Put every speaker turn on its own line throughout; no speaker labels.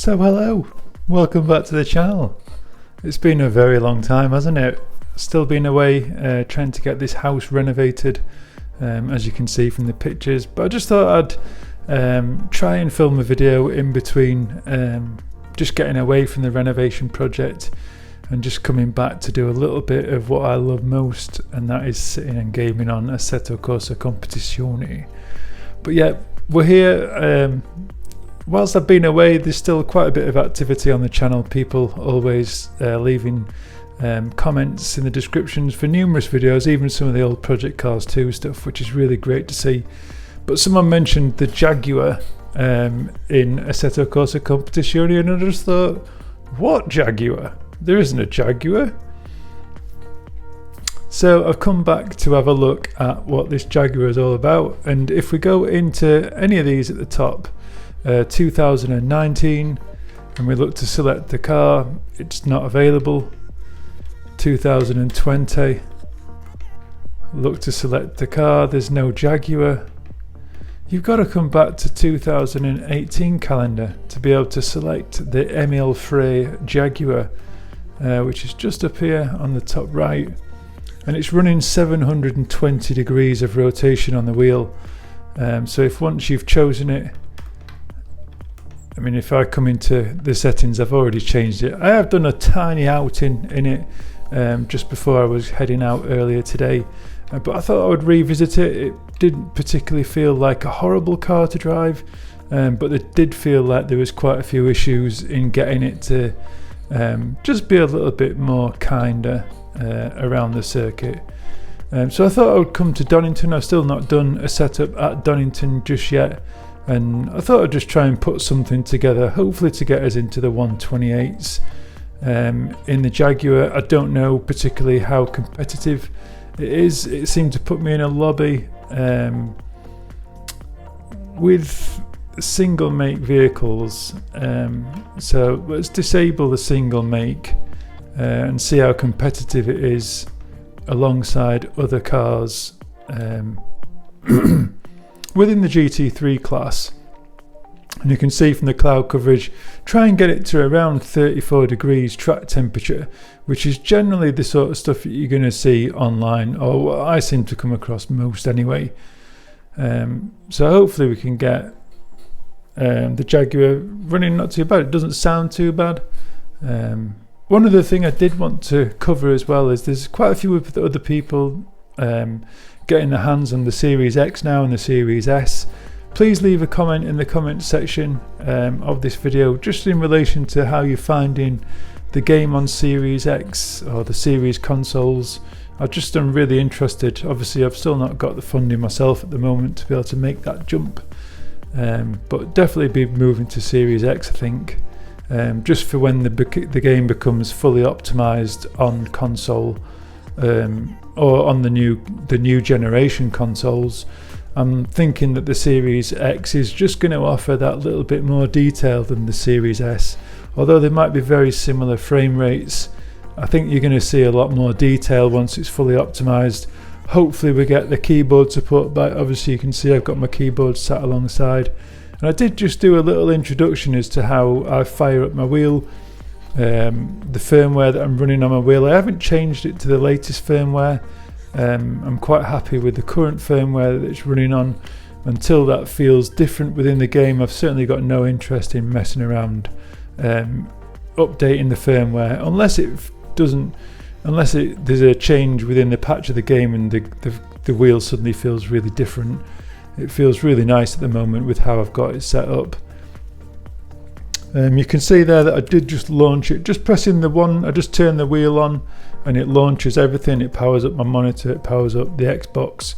So hello, welcome back to the channel. It's been a very long time, hasn't it? Still been away trying to get this house renovated, as you can see from the pictures, but I just thought I'd try and film a video in between just getting away from the renovation project and just coming back to do a little bit of what I love most, and that is sitting and gaming on Assetto Corsa Competizione. But yeah, we're here. Whilst I've been away, there's still quite a bit of activity on the channel. People always leaving comments in the descriptions for numerous videos, even some of the old Project Cars 2 stuff, which is really great to see. But someone mentioned the Jaguar in Assetto Corsa Competizione, and I just thought, what Jaguar? There isn't a Jaguar. So I've come back to have a look at what this Jaguar is all about, and if we go into any of these at the top, 2019, and we look to select the car, it's not available. 2020, look to select the car, there's no Jaguar. You've got to come back to 2018 calendar to be able to select the Emile Frey Jaguar, which is just up here on the top right, and it's running 720 degrees of rotation on the wheel. So if once you've chosen it, I mean, if I come into the settings, I've already changed it. I have done a tiny outing in it just before I was heading out earlier today, but I thought I would revisit it. It didn't particularly feel like a horrible car to drive, but it did feel like there was quite a few issues in getting it to just be a little bit more kinder around the circuit. So I thought I would come to Donnington. I've still not done a setup at Donnington just yet, and I thought I'd just try and put something together, hopefully to get us into the 128s. In the Jaguar, I don't know particularly how competitive it is. It seemed to put me in a lobby with single make vehicles, so let's disable the single make and see how competitive it is alongside other cars within the GT3 class. And you can see from the cloud coverage, try and get it to around 34 degrees track temperature, which is generally the sort of stuff that you're going to see online, or what I seem to come across most anyway. So hopefully we can get the Jaguar running not too bad. It doesn't sound too bad. One other thing I did want to cover as well is there's quite a few other people getting their hands on the Series X now and the Series S. Please leave a comment in the comment section of this video just in relation to how you're finding the game on Series X or the Series consoles. I'm really interested. Obviously I've still not got the funding myself at the moment to be able to make that jump, but definitely be moving to Series X, I think, just for when the game becomes fully optimized on console, or on the new generation consoles. I'm thinking that the Series X is just going to offer that little bit more detail than the Series S. Although they might be very similar frame rates, I think you're going to see a lot more detail once it's fully optimized. Hopefully we get the keyboard support back. Obviously you can see I've got my keyboard sat alongside, and I did just do a little introduction as to how I fire up my wheel, the firmware that I'm running on my wheel. I haven't changed it to the latest firmware. I'm quite happy with the current firmware that it's running on. Until that feels different within the game, I've certainly got no interest in messing around updating the firmware unless there's a change within the patch of the game and the wheel suddenly feels really different. It feels really nice at the moment with how I've got it set up. You can see there that I did just launch it, just pressing the one. I just turn the wheel on and it launches everything. It powers up my monitor, it powers up the Xbox,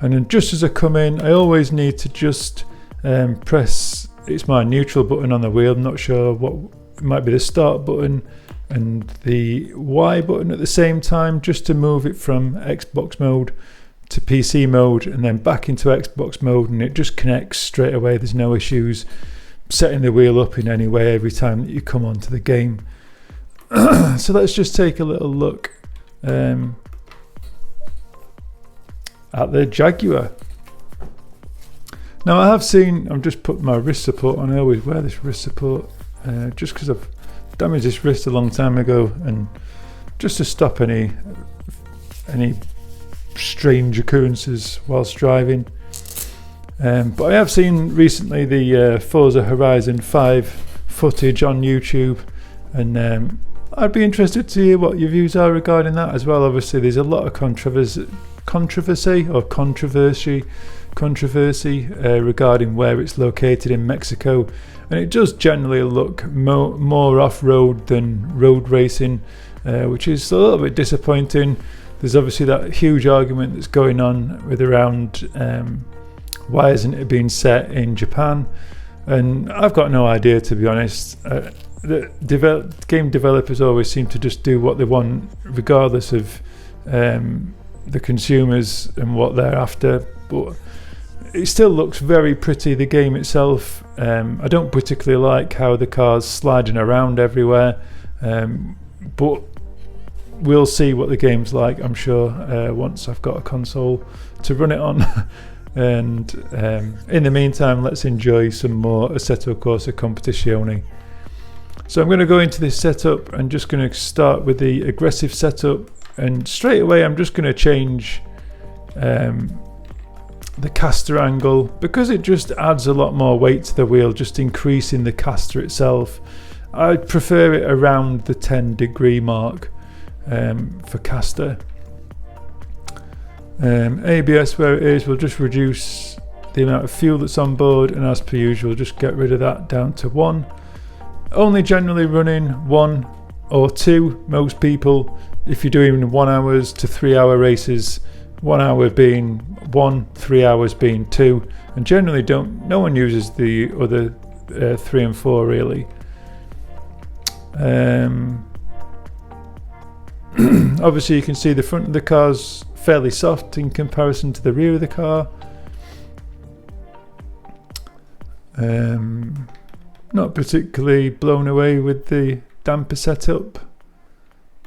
and then just as I come in, I always need to just press, it's my neutral button on the wheel. I'm not sure what, it might be the start button and the Y button at the same time, just to move it from Xbox mode to PC mode and then back into Xbox mode, and it just connects straight away. There's no issues setting the wheel up in any way every time that you come onto the game. So let's just take a little look at the Jaguar. Now I have seen, I've just put my wrist support on. I always wear this wrist support just because I've damaged this wrist a long time ago, and just to stop any strange occurrences whilst driving. But I have seen recently the Forza Horizon 5 footage on YouTube, and I'd be interested to hear what your views are regarding that as well. Obviously there's a lot of controversy regarding where it's located in Mexico, and it does generally look more off-road than road racing, which is a little bit disappointing. There's obviously that huge argument that's going on with around why isn't it being set in Japan, and I've got no idea, to be honest. The game developers always seem to just do what they want regardless of the consumers and what they're after, but it still looks very pretty, the game itself. I don't particularly like how the car's sliding around everywhere, but we'll see what the game's like, I'm sure, once I've got a console to run it on. And in the meantime, let's enjoy some more Assetto Corsa Competizione. So I'm going to go into this setup and just going to start with the aggressive setup, and straight away I'm just going to change the caster angle, because it just adds a lot more weight to the wheel, just increasing the caster itself. I'd prefer it around the 10-degree mark for caster. ABS, where it is, will just reduce the amount of fuel that's on board, and as per usual just get rid of that down to 1. Only generally running 1 or 2, most people, if you're doing 1 hours to 3 hour races, 1 hour being 1, 3 hours being 2, and generally no one uses the other 3 and 4 really. Obviously you can see the front of the car's fairly soft in comparison to the rear of the car. Not particularly blown away with the damper setup,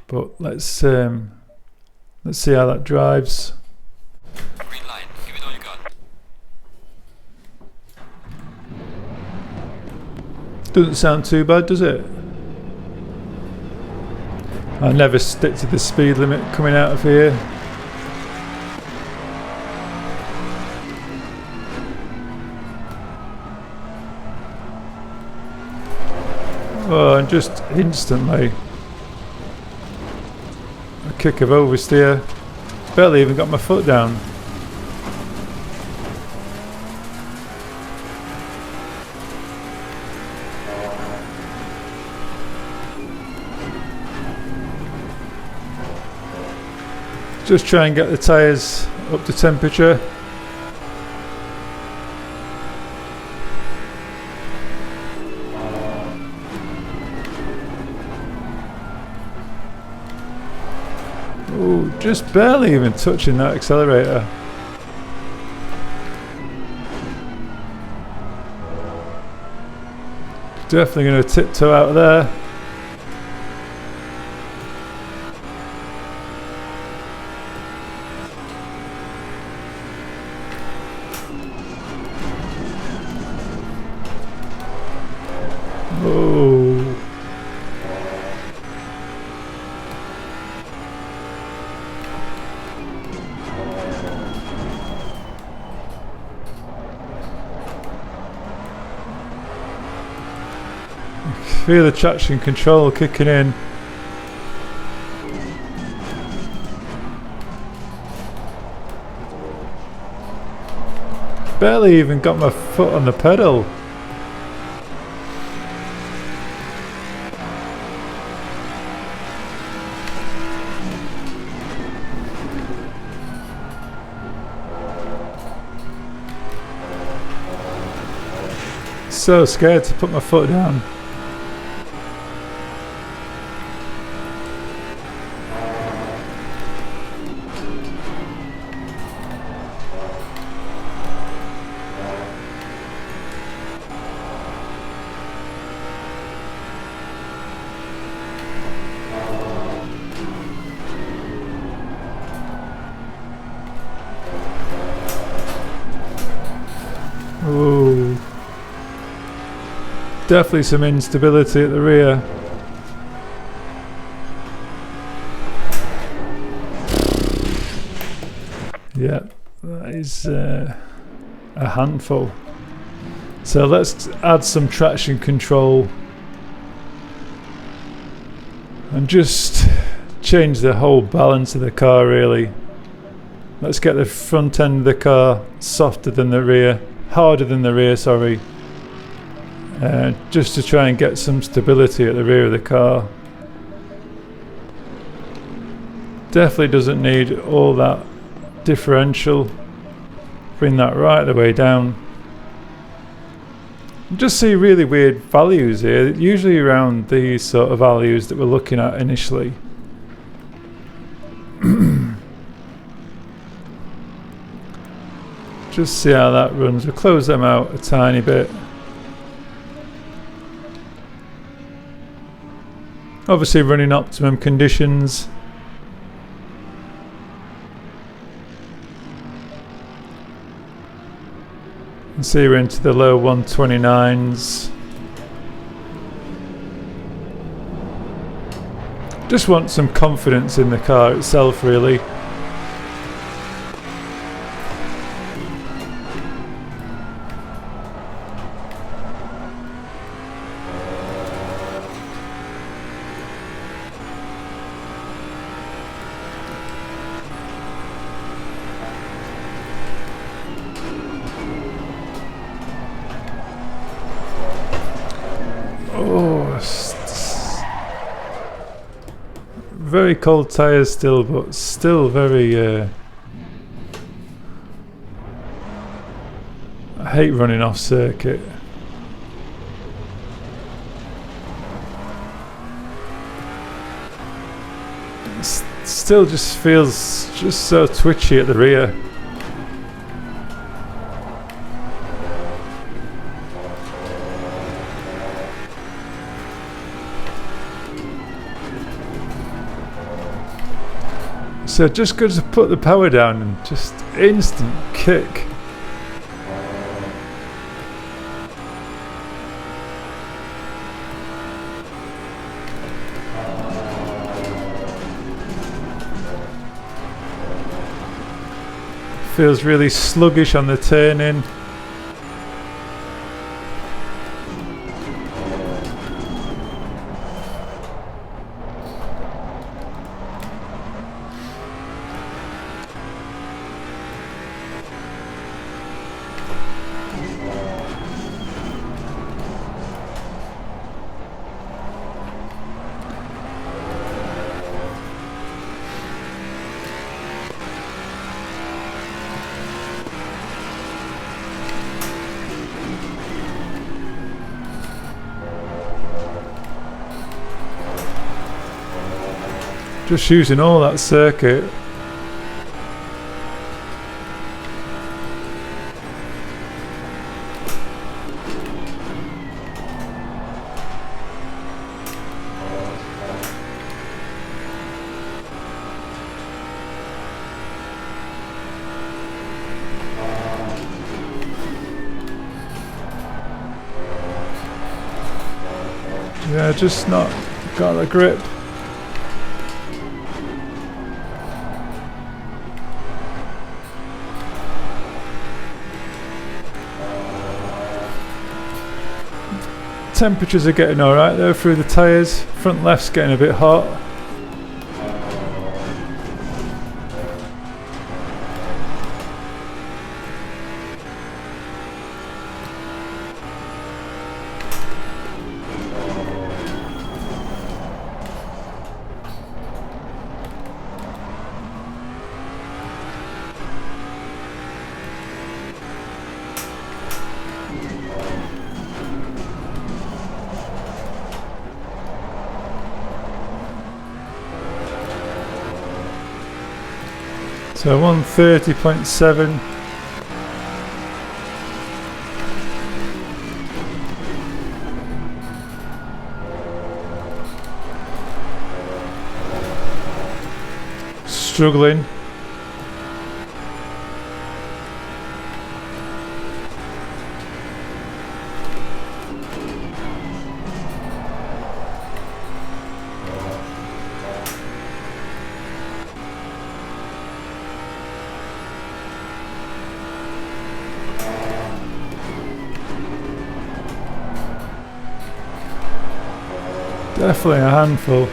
but let's see how that drives.
Green line, give it all you got.
Doesn't sound too bad, does it? I never stick to the speed limit coming out of here. Oh, and just instantly a kick of oversteer. Barely even got my foot down. Just try and get the tyres up to temperature. Oh, just barely even touching that accelerator. Definitely going to tiptoe out of there. Oh. Feel the traction control kicking in. Barely even got my foot on the pedal. So scared to put my foot down. Definitely some instability at the rear. Yeah, that is a handful. So let's add some traction control and just change the whole balance of the car really. Let's get the front end of the car softer than the rear, harder than the rear, sorry. Just to try and get some stability at the rear of the car. Definitely doesn't need all that differential. Bring that right the way down. Just see really weird values here, usually around these sort of values that we're looking at initially. Just see how that runs. We'll close them out a tiny bit. Obviously running optimum conditions. And see we're into the low 129s. Just want some confidence in the car itself really. Very cold tyres still, but still very I hate running off circuit. Still just feels just so twitchy at the rear. So just good to put the power down and just instant kick. Feels really sluggish on the turn in. Just using all that circuit. Yeah, just not got the grip. Temperatures are getting alright though through the tyres. Front left's getting a bit hot. So 130.7. Struggling. Definitely a handful.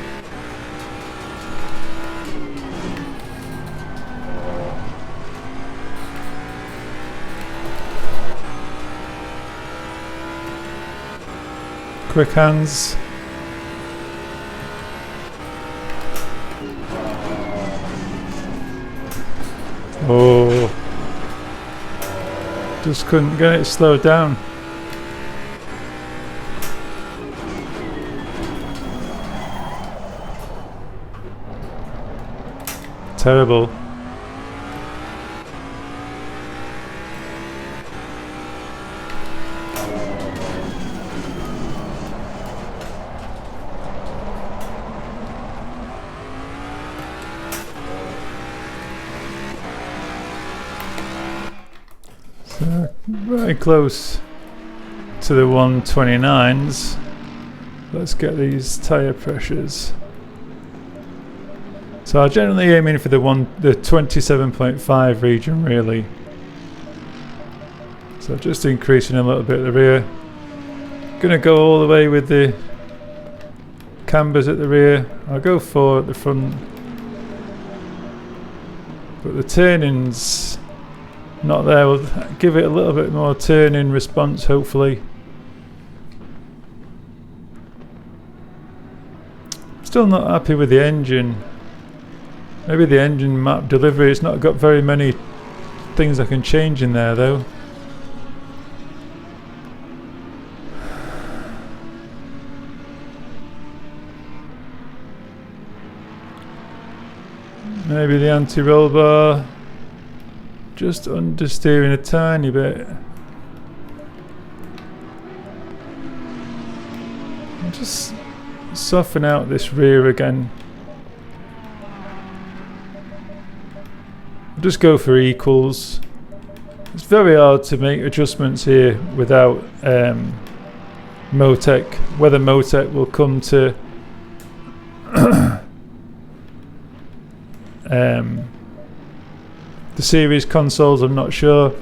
Quick hands. Oh, just couldn't get it slowed down. Terrible. So very close to the 129s. Let's get these tyre pressures. So I'm generally aiming for the 27.5 region really. So just increasing a little bit at the rear. Gonna go all the way with the cambers at the rear. I'll go 4 at the front. But the turning's not there. We'll give it a little bit more turning response hopefully. Still not happy with the engine. Maybe the engine map delivery, it's not got very many things I can change in there though. Maybe the anti-roll bar, just understeering a tiny bit. I'll just soften out this rear again. Just go for equals. It's very hard to make adjustments here without Motec. Whether Motec will come to the series consoles, I'm not sure.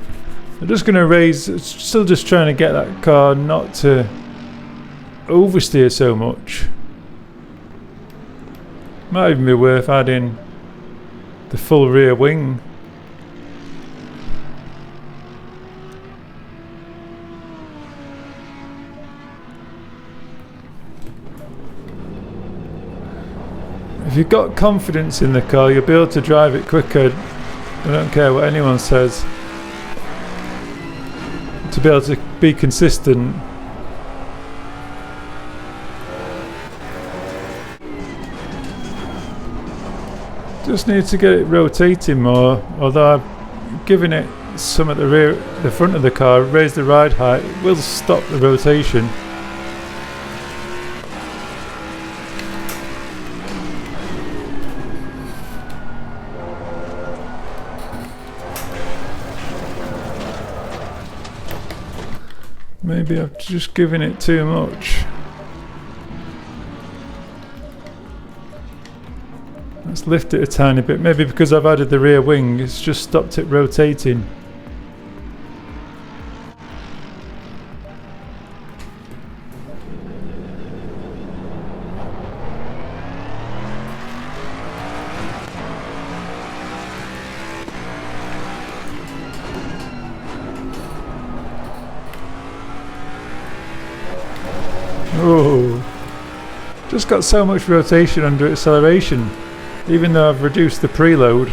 I'm just going to raise, still just trying to get that car not to oversteer so much. Might even be worth adding the full rear wing. If you've got confidence in the car, you'll be able to drive it quicker. I don't care what anyone says. To be able to be consistent. Just need to get it rotating more. Although I've given it some at the rear, the front of the car, raise the ride height, it will stop the rotation. Maybe I've just given it too much. Let's lift it a tiny bit. Maybe because I've added the rear wing, it's just stopped it rotating. Oh, just got so much rotation under acceleration, even though I've reduced the preload.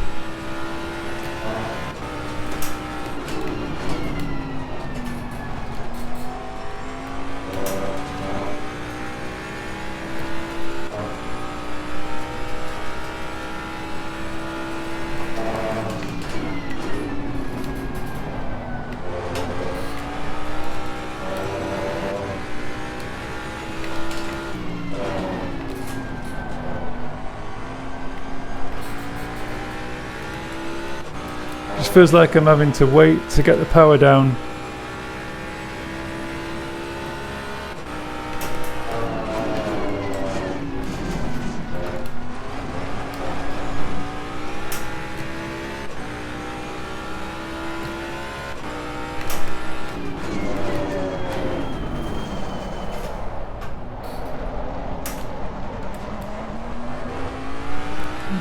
Just feels like I'm having to wait to get the power down.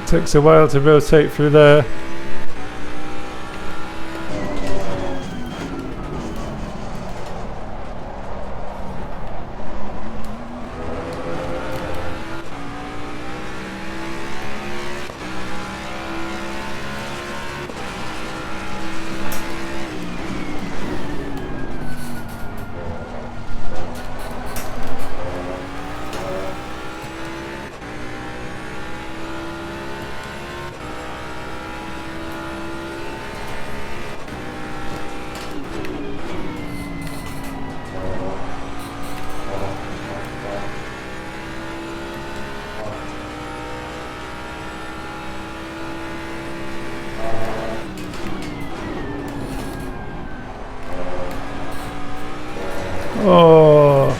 Takes a while to rotate through there. Oh,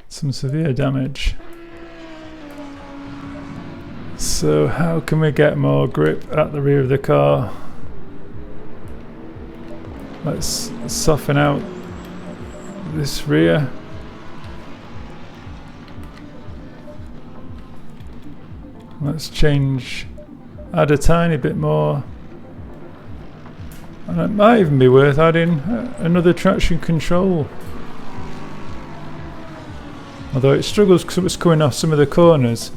some severe damage. So how can we get more grip at the rear of the car? Let's soften out this rear. Let's change, add a tiny bit more. And it might even be worth adding another traction control. Although it struggles because it's coming off some of the corners.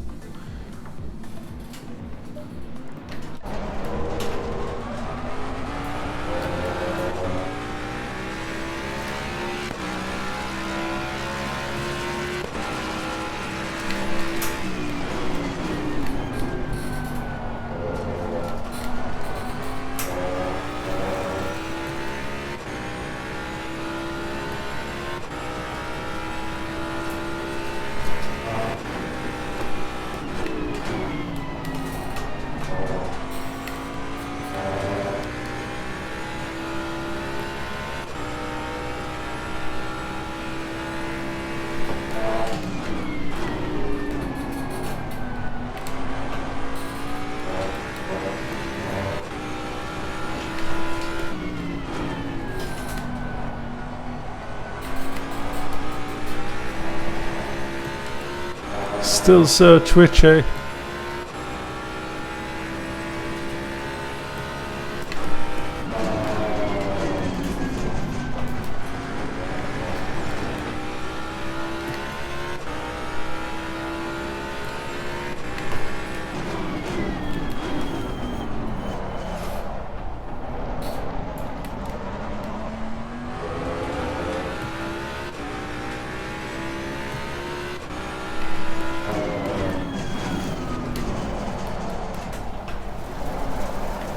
Still so twitchy.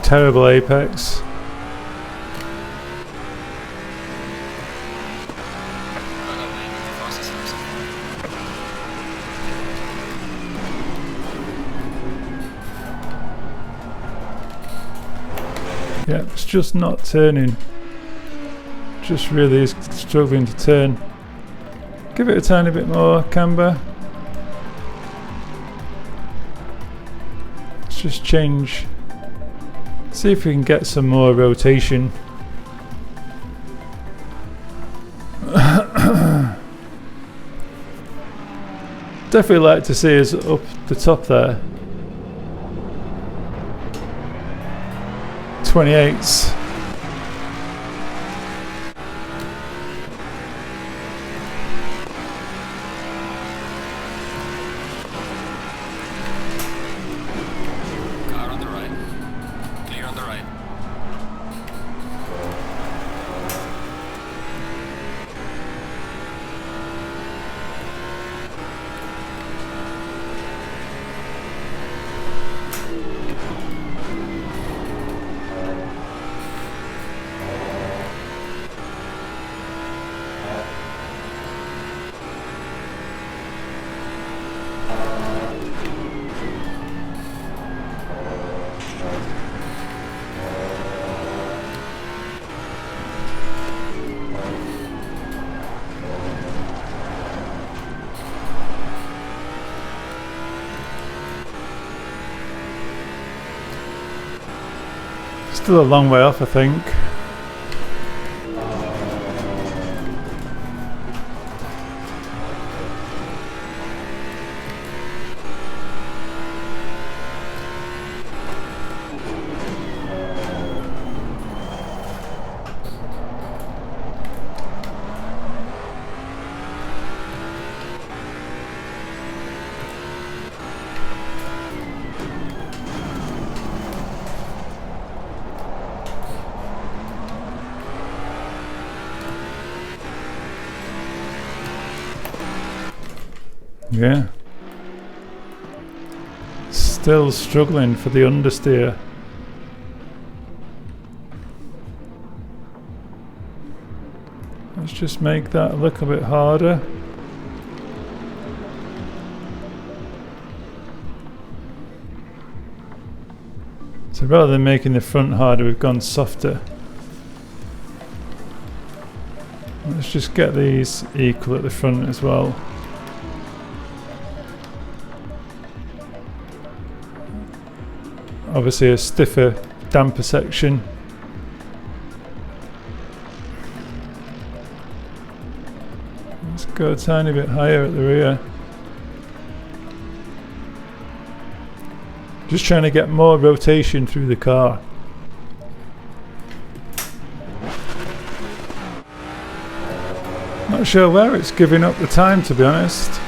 Terrible apex. Yeah, it's just not turning. Just really is struggling to turn. Give it a tiny bit more camber. Let's just change. See if we can get some more rotation. Definitely like to see us up the top there. 28s. Still a long way off, I think. Yeah. Still struggling for the understeer. Let's just make that a little bit harder. So rather than making the front harder, we've gone softer. Let's just get these equal at the front as well. Obviously a stiffer, damper section. Let's go a tiny bit higher at the rear. Just trying to get more rotation through the car. Not sure where it's giving up the time, to be honest.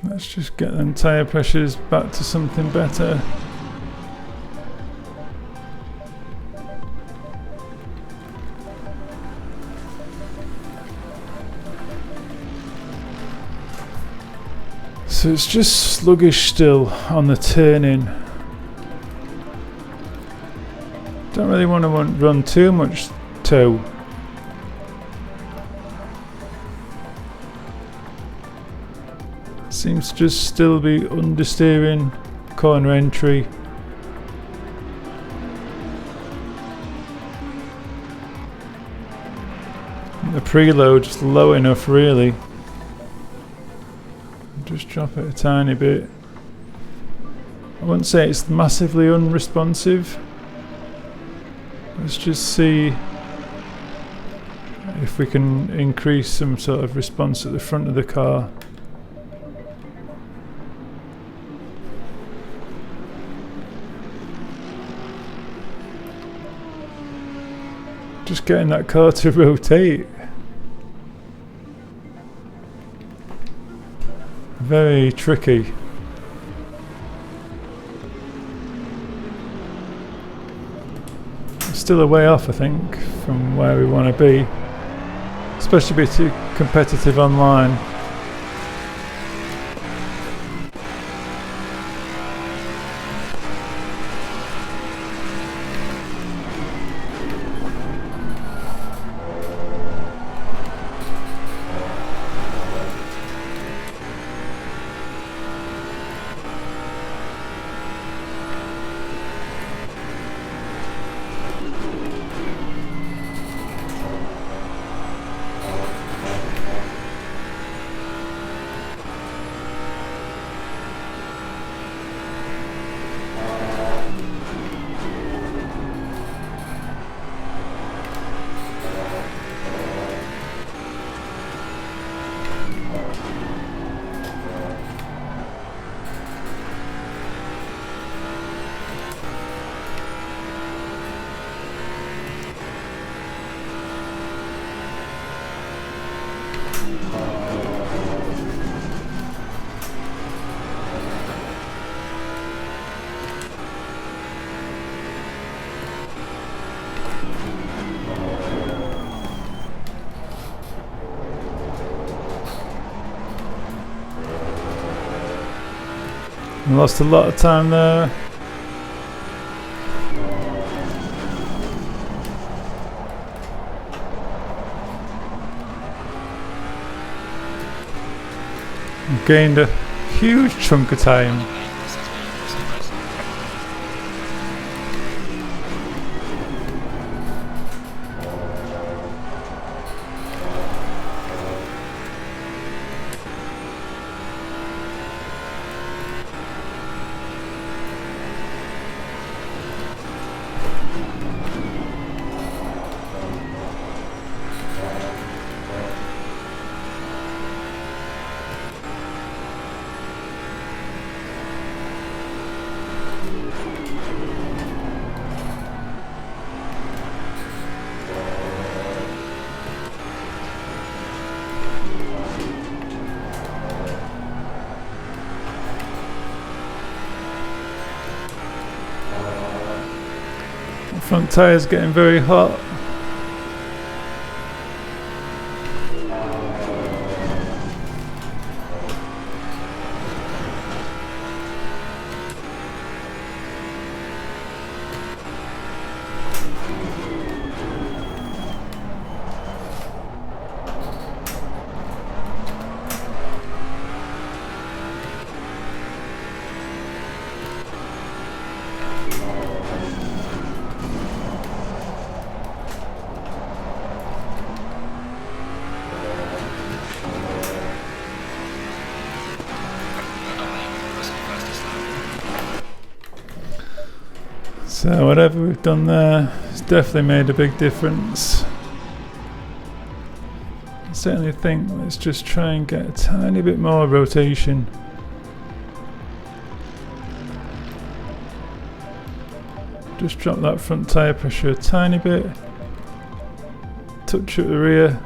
Let's just get them tyre pressures back to something better. So it's just sluggish still on the turning. Don't really want to run too much toe. Seems to just still be understeering, corner entry. The preload's low enough really. Just drop it a tiny bit. I wouldn't say it's massively unresponsive. Let's just see if we can increase some sort of response at the front of the car. Just getting that car to rotate. Very tricky. Still a way off, I think, from where we want to be. Especially be too competitive online. Lost a lot of time there. Gained a huge chunk of time. Front tyre's getting very hot. So whatever we've done there has definitely made a big difference. I certainly think let's just try and get a tiny bit more rotation. Just drop that front tyre pressure a tiny bit. Touch at the rear.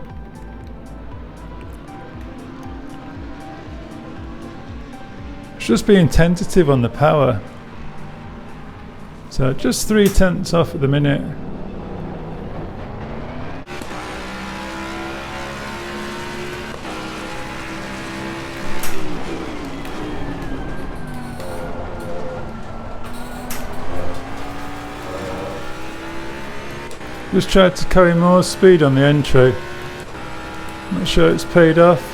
It's just being tentative on the power. So just 0.3 off at the minute. Just tried to carry more speed on the entry. Not sure it's paid off.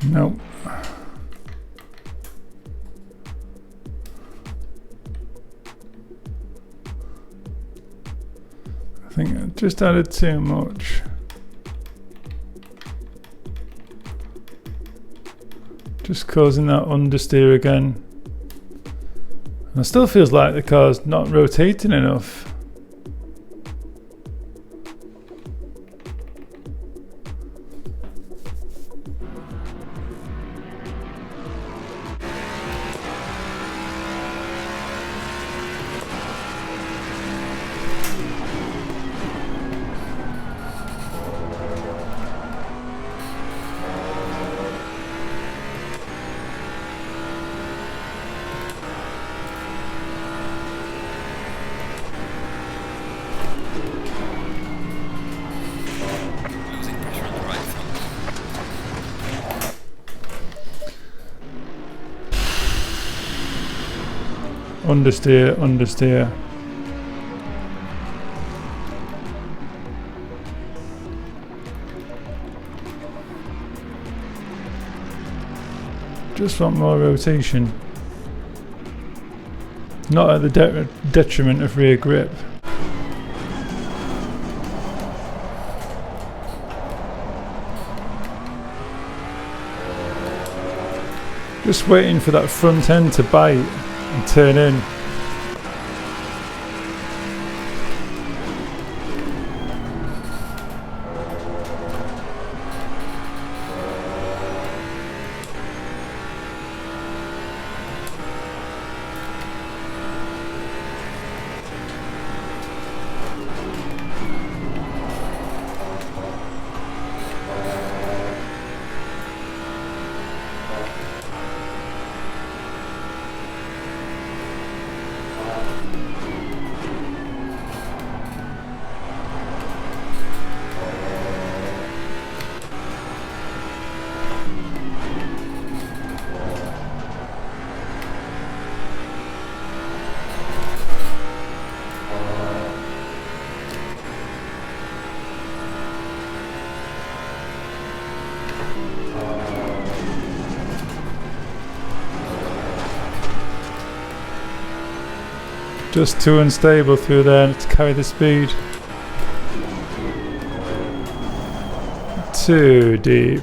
Nope. I think I just added too much. Just causing that understeer again. And it still feels like the car's not rotating enough. Understeer, understeer. Just want more rotation. Not at the detriment of rear grip. Just waiting for that front end to bite and turn in. Just too unstable through there to carry the speed. Too deep.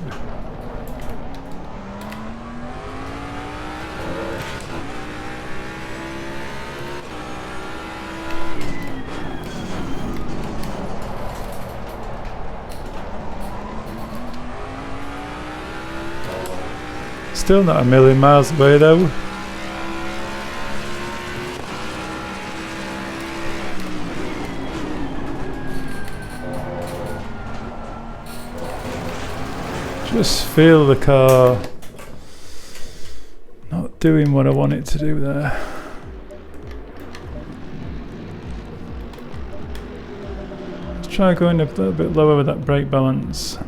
Still not a million miles away though. Just feel the car not doing what I want it to do there. Let's try going a little bit lower with that brake balance.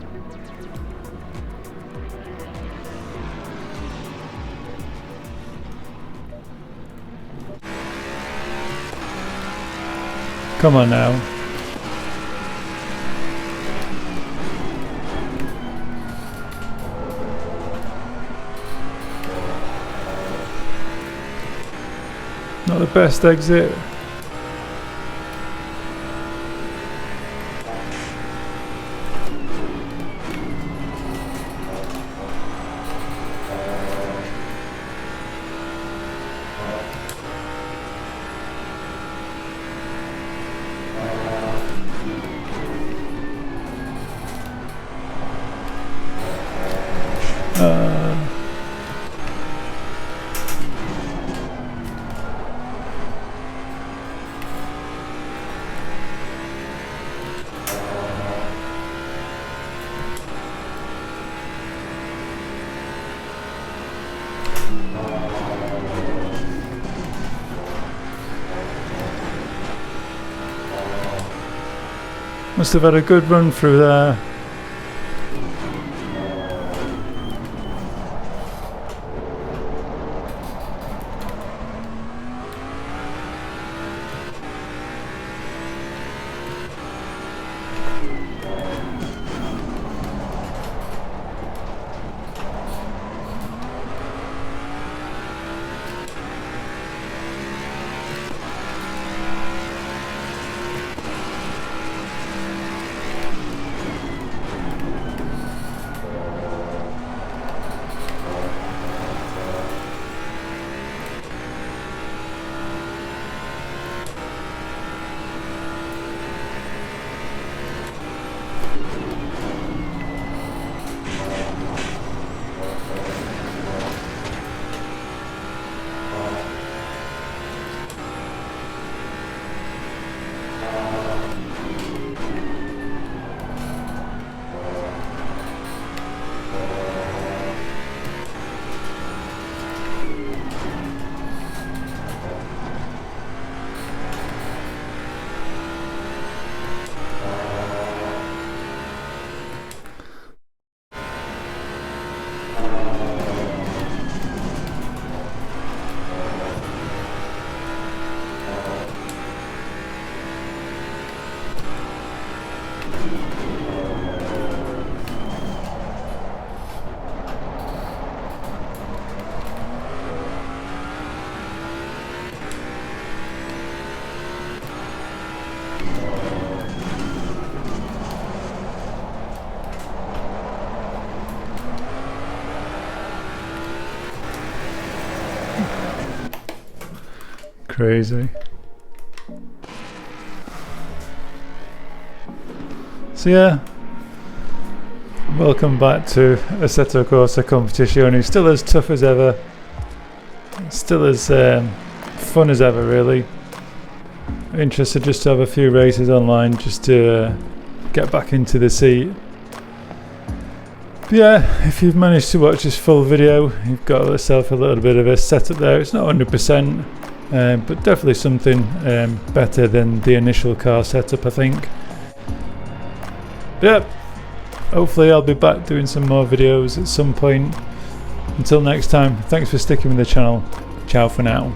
Come on now. Not the best exit. Must have had a good run through there. Crazy. So yeah, welcome back to Assetto Corsa Competizione. Still as tough as ever, still as fun as ever really. Interested just to have a few races online just to get back into the seat. But yeah, if you've managed to watch this full video, you've got yourself a little bit of a setup there. It's not 100%, but definitely something better than the initial car setup, I think. Yep, hopefully I'll be back doing some more videos at some point. Until next time, thanks for sticking with the channel. Ciao for now.